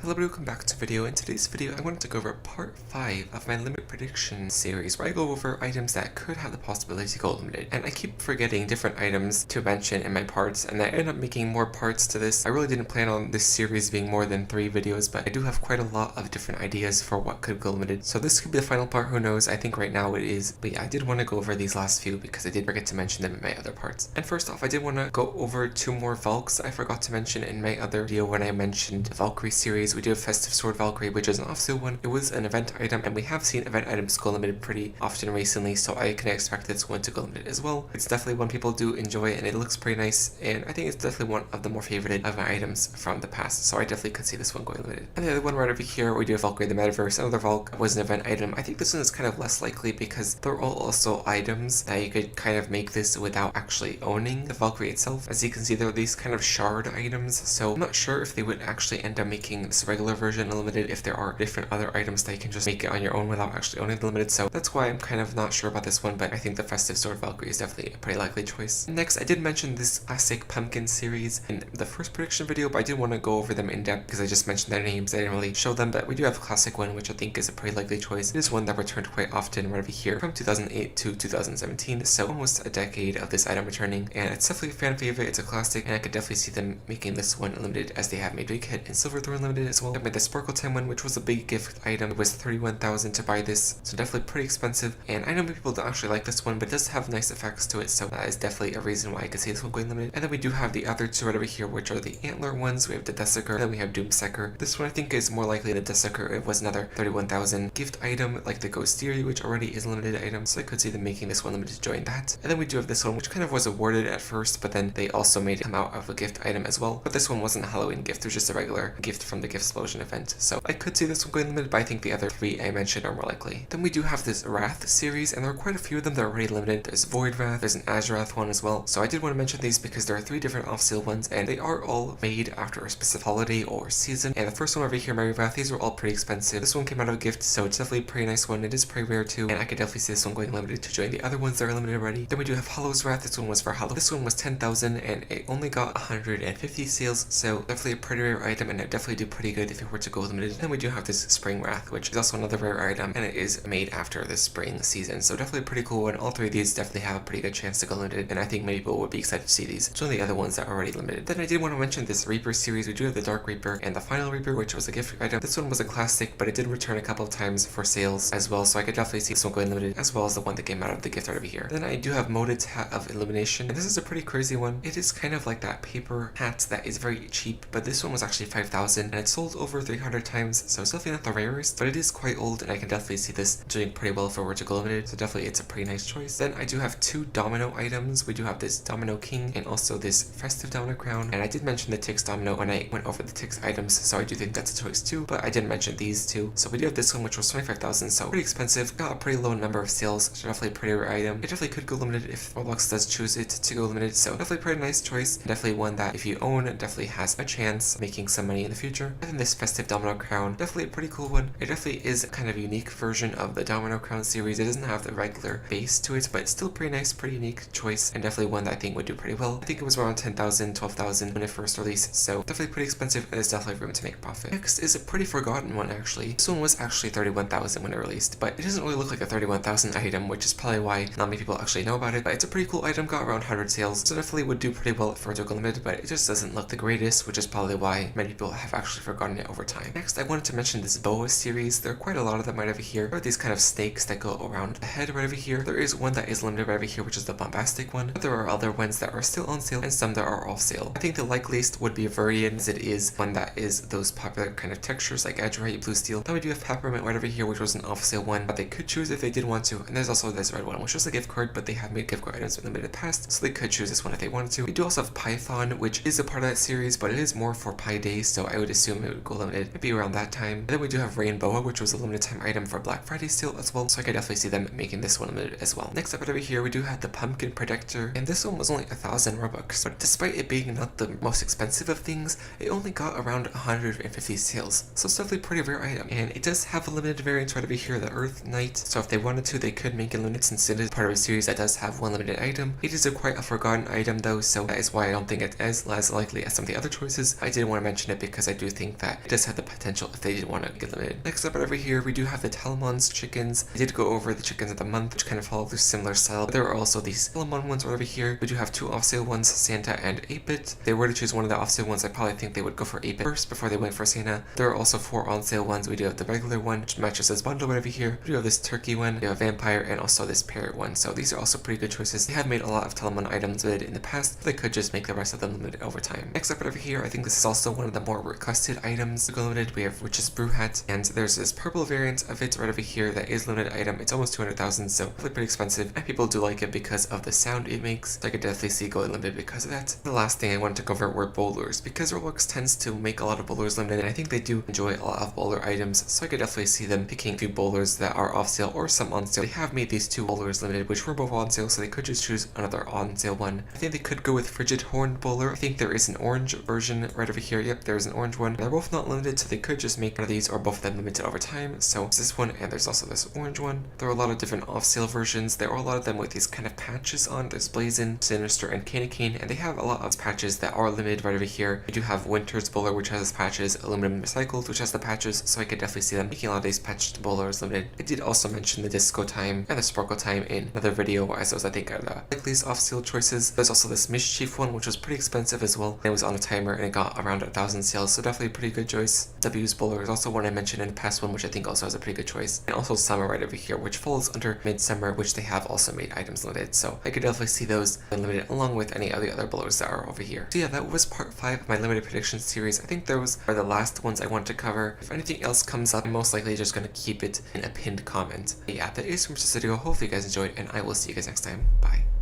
Hello everybody, welcome back to the video. In today's video, I wanted to go over part 5 of my limit prediction series where I go over items that could have the possibility to go limited. And I keep forgetting different items to mention in my parts, and I end up making more parts to this. I really didn't plan on this series being more than 3 videos, but I do have quite a lot of different ideas for what could go limited. So this could be the final part, who knows? I think right now it is. But yeah, I did want to go over these last few because I did forget to mention them in my other parts. And first off, I did want to go over 2 more Valks I forgot to mention in my other video when I mentioned the Valkyrie series. We do have Festive Sword Valkyrie, which is an off-sale one. It was an event item, and we have seen event items go limited pretty often recently, so I can expect this one to go limited as well. It's definitely one people do enjoy, and it looks pretty nice, and I think it's definitely one of the more favorited of my items from the past, so I definitely could see this one going limited. And the other one right over here, we do have Valkyrie the Metaverse. Another Valk was an event item. I think this one is kind of less likely because they're all also items that you could kind of make this without actually owning the Valkyrie itself. As you can see, there are these kind of shard items, so I'm not sure if they would actually end up making this regular version limited if there are different other items that you can just make it on your own without actually owning the limited. So that's why I'm kind of not sure about this one, but I think the Festive Sword Valkyrie is definitely a pretty likely choice. Next, I did mention this classic pumpkin series in the first prediction video, but I did want to go over them in depth because I just mentioned their names. I didn't really show them, but we do have a classic one, which I think is a pretty likely choice. It is one that returned quite often right over here from 2008 to 2017, so almost a decade of this item returning, and it's definitely a fan favorite. It's a classic, and I could definitely see them making this one limited as they have made Big Hit and Silver Thorn limited as well. They made the Sparkle Time one, which was a big gift item. It was 31,000 to buy this, so definitely pretty expensive, and I know people don't actually like this one, but it does have nice effects to it, so that is definitely a reason why I could see this one going limited. And then we do have the other 2 right over here, which are the Antler ones. We have the Desiccor, and then we have Doomsecker. This one I think is more likely the Desiccor. It was another 31,000 gift item like the Ghost Theory, which already is a limited item, so I could see them making this one limited to join that. And then we do have this one, which kind of was awarded at first, but then they also made it come out of a gift item as well. But this one wasn't a Halloween gift, it was just a regular gift from the Gift Explosion event, so I could see this one going limited, but I think the other 3 I mentioned are more likely. Then we do have this Wrath series, and there are quite a few of them that are already limited. There's Voidwrath, there's an Azurath one as well, so I did want to mention these because there are 3 different off-sale ones, and they are all made after a specific holiday or season. And the first one over here, Merrywrath, these are all pretty expensive. This one came out of a gift, so it's definitely a pretty nice one. It is pretty rare too, and I could definitely see this one going limited to join the other ones that are limited already. Then we do have Hollow's Wrath. This one was for Halloween. This one was 10,000, and it only got 150 sales, so definitely a pretty rare item, and it definitely do pretty good if it were to go limited. Then we do have this Spring Wrath, which is also another rare item, and it is made after the spring season, so definitely a pretty cool one. All 3 of these definitely have a pretty good chance to go limited, and I think many people would be excited to see these. So the other ones that are already limited. Then I did want to mention this Reaper series. We do have the Dark Reaper and the Final Reaper, which was a gift item. This one was a classic, but it did return a couple of times for sales as well, so I could definitely see this one going limited, as well as the one that came out of the gift right over here. Then I do have Moded's Hat of Illumination, and this is a pretty crazy one. It is kind of like that paper hat that is very cheap, but this one was actually 5,000, and it sold over 300 times, so it's definitely not the rarest, but it is quite old, and I can definitely see this doing pretty well if it were to go limited, so definitely it's a pretty nice choice. Then I do have 2 Domino items. We do have this Domino King and also this Festive Domino Crown, and I did mention the Tix Domino when I went over the Tix items, so I do think that's a choice too, but I didn't mention these 2. So we do have this one, which was 25,000, so pretty expensive, got a pretty low number of sales, so definitely a pretty rare item. It definitely could go limited if Roblox does choose it to go limited, so definitely a pretty nice choice, definitely one that if you own, definitely has a chance of making some money in the future. And then this Festive Domino Crown, definitely a pretty cool one. It definitely is a kind of unique version of the Domino Crown series. It doesn't have the regular base to it, but it's still pretty nice, pretty unique choice, and definitely one that I think would do pretty well. I think it was around 10,000, 12,000 when it first released, so definitely pretty expensive, and there's definitely room to make profit. Next is a pretty forgotten one actually. This one was actually 31,000 when it released, but it doesn't really look like a 31,000 item, which is probably why not many people actually know about it, but it's a pretty cool item, got around 100 sales, so definitely would do pretty well for it to go limited, but it just doesn't look the greatest, which is probably why many people have actually forgotten it over time. Next, I wanted to mention this Boa series. There are quite a lot of them right over here. There are these kind of snakes that go around the head right over here. There is one that is limited right over here, which is the bombastic one, but there are other ones that are still on sale and some that are off sale. I think the likeliest would be Viridian, as it is one that is those popular kind of textures like Edgerite, Blue Steel. Then we do have Peppermint right over here, which was an off sale one, but they could choose if they did want to. And there's also this red one, which was a gift card, but they have made gift card items in the limited past, so they could choose this one if they wanted to. We do also have Pi-thon, which is a part of that series, but it is more for Pi Day, so I would assume it would go limited maybe around that time. And then we do have Rainbow, which was a limited time item for Black Friday still as well, so I could definitely see them making this one limited as well. Next up right over here, we do have the Pumpkin Protector, and this one was only 1,000 Robux, but despite it being not the most expensive of things, it only got around 150 sales, so it's definitely a pretty rare item. And it does have a limited variant right over here, the Earth Knight, so if they wanted to, they could make it limited since it is part of a series that does have one limited item. It is quite a forgotten item though, so that is why I don't think it is as likely as some of the other choices. I did want to mention it because I do think think that it does have the potential if they did want to get limited. Next up right over here, we do have the Telemons chickens. I did go over the chickens of the month, which kind of follow this similar style. But there are also these Telemon ones right over here. We do have 2 off-sale ones, Santa and 8-bit. If they were to choose one of the off-sale ones, I probably think they would go for 8-bit first before they went for Santa. There are also 4 on-sale ones. We do have the regular one, which matches this bundle right over here. We do have this turkey one, we have a vampire, and also this parrot one. So these are also pretty good choices. They have made a lot of Telemon items limited in the past, but they could just make the rest of them limited over time. Next up right over here, I think this is also one of the more requested items to go limited. We have which is Brew hat, and there's this purple variant of it right over here that is limited item. It's almost 200,000, so definitely pretty expensive, and people do like it because of the sound it makes. So I could definitely see going limited because of that. The last thing I wanted to cover were bowlers, because Roblox tends to make a lot of bowlers limited, and I think they do enjoy a lot of bowler items, so I could definitely see them picking a few bowlers that are off sale or some on sale. They have made these 2 bowlers limited, which were both on sale, so they could just choose another on sale one. I think they could go with Frigid Horned Bowler. I think there is an orange version right over here. Yep, there's an orange one. They're both not limited, so they could just make one of these or both of them limited over time. So there's this one, and there's also this orange one. There are a lot of different off sale versions. There are a lot of them with these kind of patches on. There's Blazin, Sinister, and Candy Cane, and they have a lot of patches that are limited right over here. We do have Winter's Bowler, which has patches, Aluminum Recycled, which has the patches, so I could definitely see them making a lot of these patched bowlers limited. I did also mention the Disco Time and the Sparkle Time in another video, as those I think are the likeliest off sale choices. There's also this Mischief one, which was pretty expensive as well. It was on a timer and it got around 1,000 sales, so definitely a pretty good choice. W's Bowler is also one I mentioned in the past one, which I think also has a pretty good choice. And also Summer right over here, which falls under Midsummer, which they have also made items limited, so I could definitely see those limited along with any of the other bowlers that are over here. So yeah, that was part 5 of my limited prediction series. I think those are the last ones I want to cover. If anything else comes up, I'm most likely just going to keep it in a pinned comment. But yeah, that is from this video. Hopefully you guys enjoyed, and I will see you guys next time. Bye.